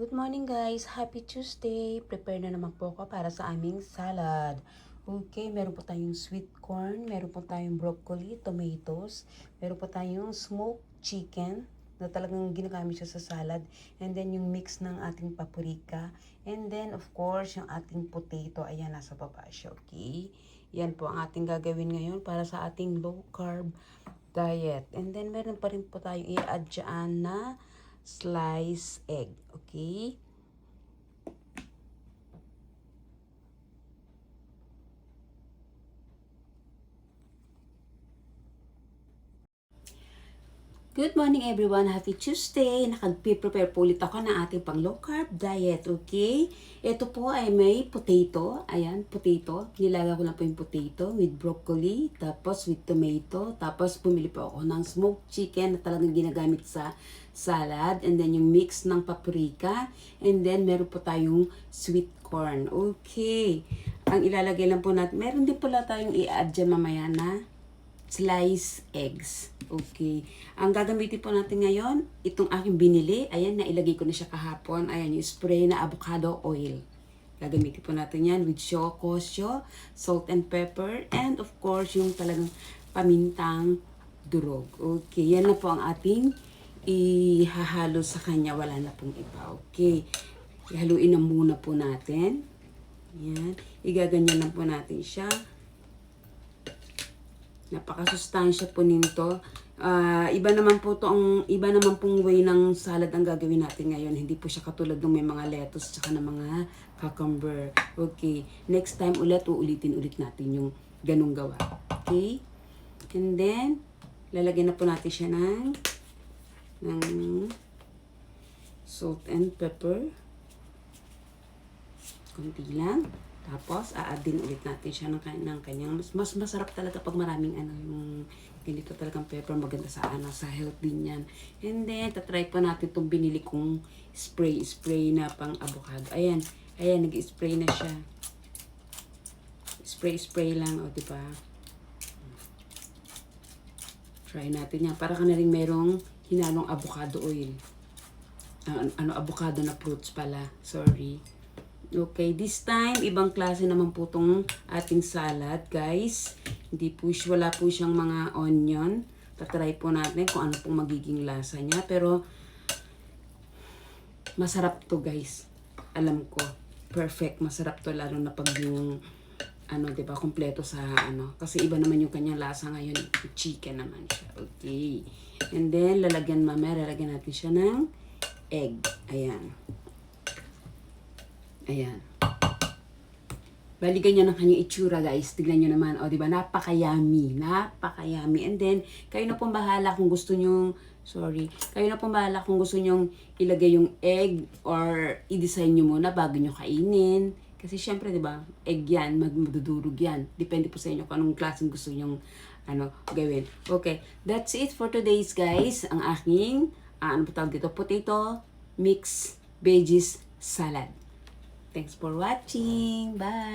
Good morning guys! Happy Tuesday! Prepare na naman po ako para sa aming salad. Okay, meron po tayong sweet corn, meron po tayong broccoli, tomatoes, meron po tayong smoked chicken na talagang ginagamit siya sa salad. And then yung mix ng ating paprika. And then of course yung ating potato. Ayan, nasa baba siya. Okay? Yan po ang ating gagawin ngayon para sa ating low carb diet. And then meron pa rin po tayong i-add dyan na slice egg. Okay? Good morning everyone! Happy Tuesday! Nakag-prepare po ulit ako ng ating pang low carb diet, okay? Ito po ay may potato. Ayan, potato. Nilaga ko lang po yung potato with broccoli, tapos with tomato, tapos bumili po ako ng smoked chicken na talagang ginagamit sa salad, and then yung mix ng paprika, and then meron po tayong sweet corn. Okay. Ang ilalagay lang po natin, meron din pala tayong i-add dyan mamaya na slice eggs. Okay. Ang gagamitin po natin ngayon, itong aking binili. Ayan, nailagay ko na siya kahapon. Ayan, yung spray na avocado oil. Gagamitin po natin yan with kosyo, salt and pepper, and of course, yung talagang pamintang durog. Okay, yan na po ang ating ihahalo sa kanya. Wala na pong iba. Okay. Ihaluin na muna po natin. Yan. Igaganyan lang po natin siya. Napakasustansya po nito. Iba naman pong way ng salad ang gagawin natin ngayon. Hindi po siya katulad ng may mga lettuce tsaka ng mga cucumber. Okay. Next time uulitin ulit natin yung ganung gawa. Okay? And then, lalagyan na po natin siya ng salt and pepper. Kunti lang. Tapos, a-add din ulit natin siya ng kanyang, mas masarap talaga pag maraming yung ganito talagang pepper, maganda sa sa health din yan. And then, tatry pa natin itong binili kong spray na pang avocado. Ayan, nag-spray na siya. Spray lang, o diba? Try natin yan. Para ka na rin merong hinalong avocado oil. Avocado na fruits pala. Sorry. Okay, this time, ibang klase naman po itong ating salad, guys. Wala po siyang mga onion. Tatry po natin kung ano pong magiging lasa niya. Pero, masarap to guys. Alam ko, perfect. Masarap to lalo na pag yung, diba, kompleto sa, Kasi iba naman yung kanyang lasa ngayon. Chicken naman siya. Okay. And then, lalagyan natin siya ng egg. Ayan. Ayan. Bali ganyan ang kanyang itsura, guys. Tignan nyo naman. O, diba? Napaka-yummy. Napaka-yummy. And then, kayo na pong bahala kung gusto nyo, ilagay yung egg or i-design nyo muna bago nyo kainin. Kasi syempre, diba? Egg yan. Madudurog yan. Depende po sa inyo kung anong klaseng gusto nyo gawin. Okay. That's it for today's, guys. Ang aking, potato mix veggies salad. Thanks for watching. Bye!